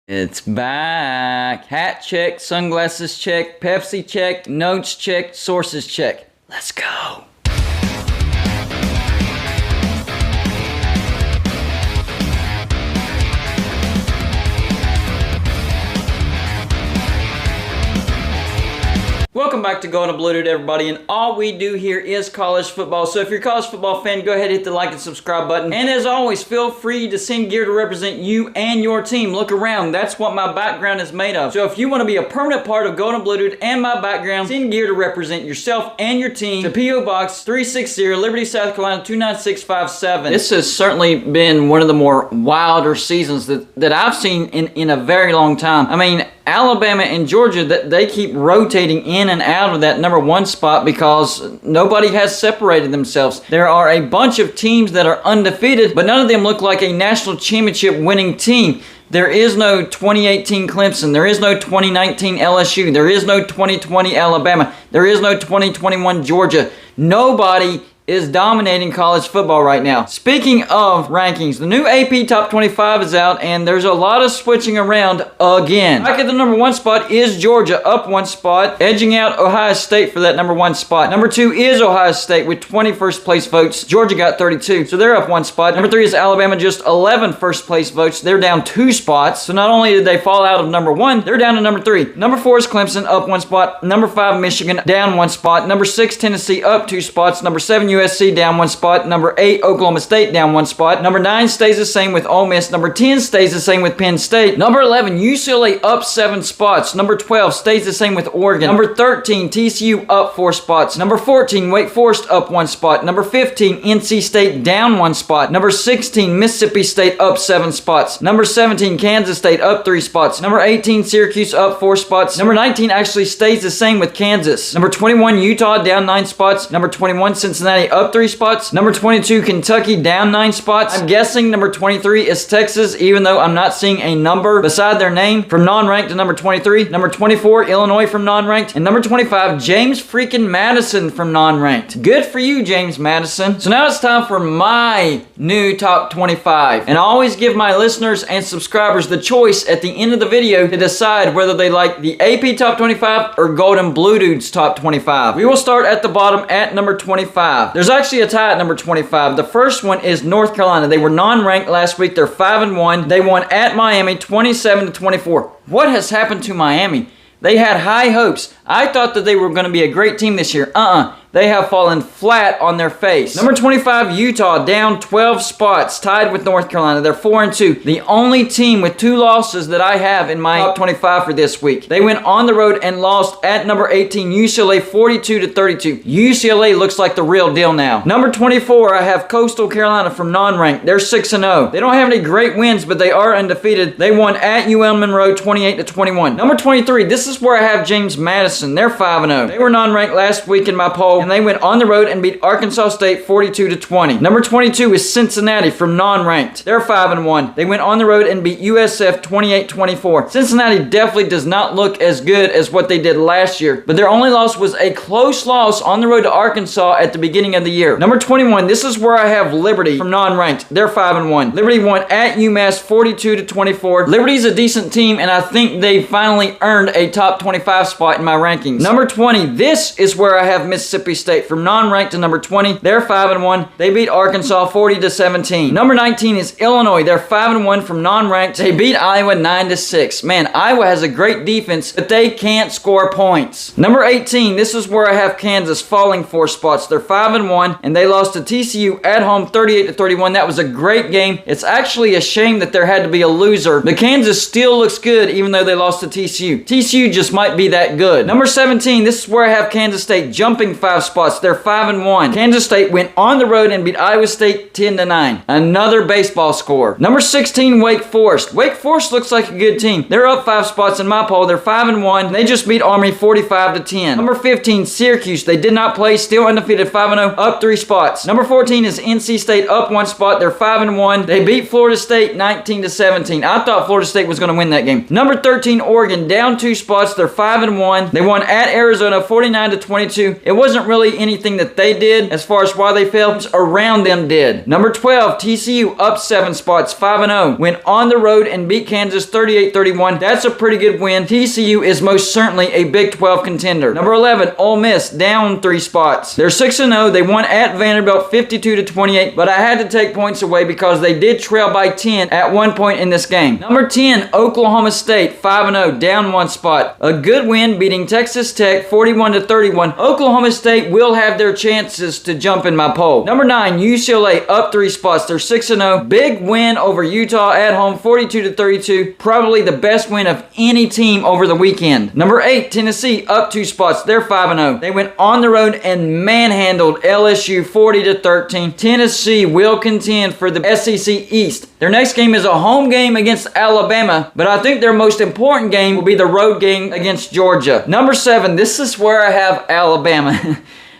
It's back. Hat check, sunglasses check, Pepsi check, notes check, sources check. Let's go. Welcome back to Going to Blue Dude, everybody, and all we do here is college football. So if you're a college football fan, go ahead and hit the like and subscribe button. And as always, feel free to send gear to represent you and your team. Look around. That's what my background is made of. So if you want to be a permanent part of Going to Blue Dude and my background, send gear to represent yourself and your team to P.O. Box 360, Liberty, South Carolina 29657. This has certainly been one of the more wilder seasons that I've seen in a very long time. I mean, Alabama and Georgia, they keep rotating in and out of that number one spot because nobody has separated themselves. There are a bunch of teams that are undefeated, but none of them look like a national championship winning team. There is no 2018 Clemson. There is no 2019 LSU. There is no 2020 Alabama. There is no 2021 Georgia. Nobody is dominating college football right now. Speaking of rankings, the new AP Top 25 is out, and there's a lot of switching around again. Back at the number one spot is Georgia, up one spot, edging out Ohio State for that number one spot. Number two is Ohio State with 20 first place votes. Georgia got 32, so they're up one spot. Number three is Alabama, just 11 first place votes. They're down 2 spots. So not only did they fall out of number one, they're down to number 3. Number 4 is Clemson, up 1 spot. Number 5, Michigan, down 1 spot. Number 6, Tennessee, up 2 spots. Number 7, USC, down 1 spot. Number 8, Oklahoma State, down 1 spot. Number 9 stays the same with Ole Miss. Number 10 stays the same with Penn State. Number 11, UCLA, up 7 spots. Number 12 stays the same with Oregon. Number 13, TCU, up 4 spots. Number 14, Wake Forest, up 1 spot. Number 15, NC State, down 1 spot. Number 16, Mississippi State, up 7 spots. Number 17, Kansas State, up 3 spots. Number 18, Syracuse, up 4 spots. Number 19 actually stays the same with Kansas. Number 21, Utah, down 9 spots. Number 21, Cincinnati, up 3 spots. Number 22, Kentucky, down 9 spots. I'm guessing number 23 is Texas, even though I'm not seeing a number beside their name. From non-ranked to number 23. Number 24, Illinois from non-ranked. And number 25, James freaking Madison from non-ranked. Good for you, James Madison. So now it's time for my new top 25. And I always give my listeners and subscribers the choice at the end of the video to decide whether they like the AP top 25 or Golden Blue Dudes top 25. We will start at the bottom at number 25. There's actually a tie at number 25. The first one is North Carolina. They were non-ranked last week. They're 5-1. They won at Miami 27-24. What has happened to Miami? They had high hopes. I thought that they were going to be a great team this year. They have fallen flat on their face. Number 25, Utah, down 12 spots, tied with North Carolina. They're 4-2. The only team with 2 losses that I have in my top 25 for this week. They went on the road and lost at number 18, UCLA, 42-32. UCLA looks like the real deal now. Number 24, I have Coastal Carolina from non-ranked. They're 6-0. They don't have any great wins, but they are undefeated. They won at UL Monroe, 28-21. Number 23, this is where I have James Madison. They're 5-0. They were non-ranked last week in my poll, and they went on the road and beat Arkansas State 42-20. Number 22 is Cincinnati from non-ranked. They're 5-1. They went on the road and beat USF 28-24. Cincinnati definitely does not look as good as what they did last year, but their only loss was a close loss on the road to Arkansas at the beginning of the year. Number 21, this is where I have Liberty from non-ranked. They're 5-1. Liberty won at UMass 42-24. Liberty's a decent team, and I think they finally earned a top 25 spot in my rankings. Number 20, this is where I have Mississippi State from non-ranked to number 20. They're 5-1. They beat Arkansas 40-17. Number 19 is Illinois. They're 5-1 from non-ranked. They beat Iowa 9-6. Man, Iowa has a great defense, but they can't score points. Number 18, this is where I have Kansas falling 4 spots. They're 5-1, and they lost to TCU at home 38-31. That was a great game. It's actually a shame that there had to be a loser, but Kansas still looks good even though they lost to TCU. TCU just might be that good. Number 17, this is where I have Kansas State jumping 5 spots. They're 5-1. Kansas State went on the road and beat Iowa State 10-9. Another baseball score. Number 16, Wake Forest. Wake Forest looks like a good team. They're up 5 spots in my poll. They're 5-1. They just beat Army 45-10. Number 15, Syracuse. They did not play. Still undefeated, 5-0. Up 3 spots. Number 14 is NC State, up 1 spot. They're 5-1. They beat Florida State 19-17. I thought Florida State was going to win that game. Number 13, Oregon, down 2 spots. They're 5-1. They won at Arizona 49-22. It wasn't really anything that they did as far as why they fell. Around them did. Number 12, TCU up 7 spots, 5-0. Went on the road and beat Kansas 38-31. That's a pretty good win. TCU is most certainly a Big 12 contender. Number 11, Ole Miss down 3 spots. They're 6-0. They won at Vanderbilt 52-28, but I had to take points away because they did trail by 10 at one point in this game. Number 10, Oklahoma State 5-0, down 1 spot. A good win beating Texas Tech 41-31. Oklahoma State will have their chances to jump in my poll. Number 9, UCLA up 3 spots. They're 6-0. Big win over Utah at home 42-32. Probably the best win of any team over the weekend. Number 8, Tennessee up 2 spots. They're 5-0. They went on the road and manhandled LSU 40-13. Tennessee will contend for the SEC East. Their next game is a home game against Alabama, but I think their most important game will be the road game against Georgia. Number 7, this is where I have Alabama.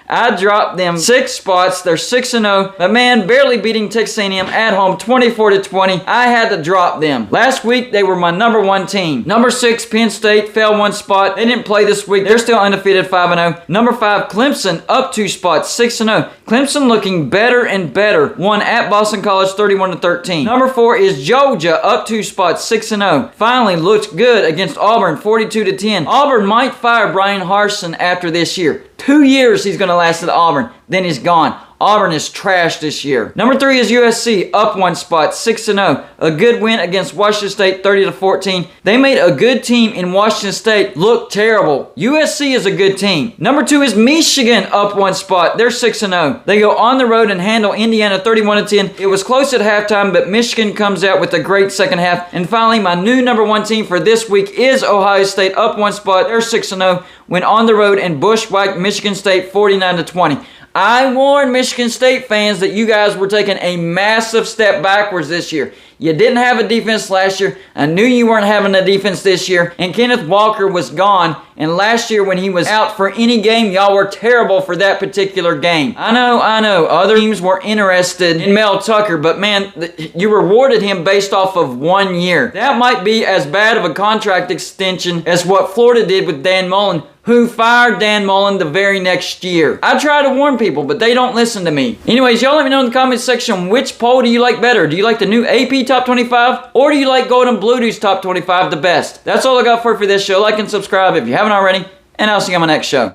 I dropped them 6 spots. They're 6-0. But man, barely beating Texas A&M at home 24-20. I had to drop them. Last week, they were my number 1 team. Number 6, Penn State fell 1 spot. They didn't play this week. They're still undefeated 5-0. Number 5, Clemson up 2 spots, 6-0. Clemson looking better and better. Won at Boston College 31-13. Number 4 is Georgia up 2 spots, 6-0. Finally looks good against Auburn 42-10. Auburn might fire Brian Harsin after this year. 2 years he's going to last at Auburn. Then he's gone. Auburn is trash this year. Number 3 is USC, up 1 spot, 6-0. A good win against Washington State, 30-14. They made a good team in Washington State look terrible. USC is a good team. Number 2 is Michigan, up 1 spot. They're 6-0. They go on the road and handle Indiana 31-10. It was close at halftime, but Michigan comes out with a great second half. And finally, my new number 1 team for this week is Ohio State, up 1 spot. They're 6-0. Went on the road and bushwhacked Michigan State 49-20. I warned Michigan State fans that you guys were taking a massive step backwards this year. You didn't have a defense last year. I knew you weren't having a defense this year. And Kenneth Walker was gone. And last year when he was out for any game, y'all were terrible for that particular game. I know. Other teams were interested in Mel Tucker. But man, you rewarded him based off of 1 year. That might be as bad of a contract extension as what Florida did with Dan Mullen, who fired Dan Mullen the very next year. I try to warn people, but they don't listen to me. Anyways, y'all let me know in the comments section, which poll do you like better? Do you like the new AP Top 25? Or do you like Golden Blue Dude's Top 25 the best? That's all I got for this show. Like and subscribe if you haven't already, and I'll see you on my next show.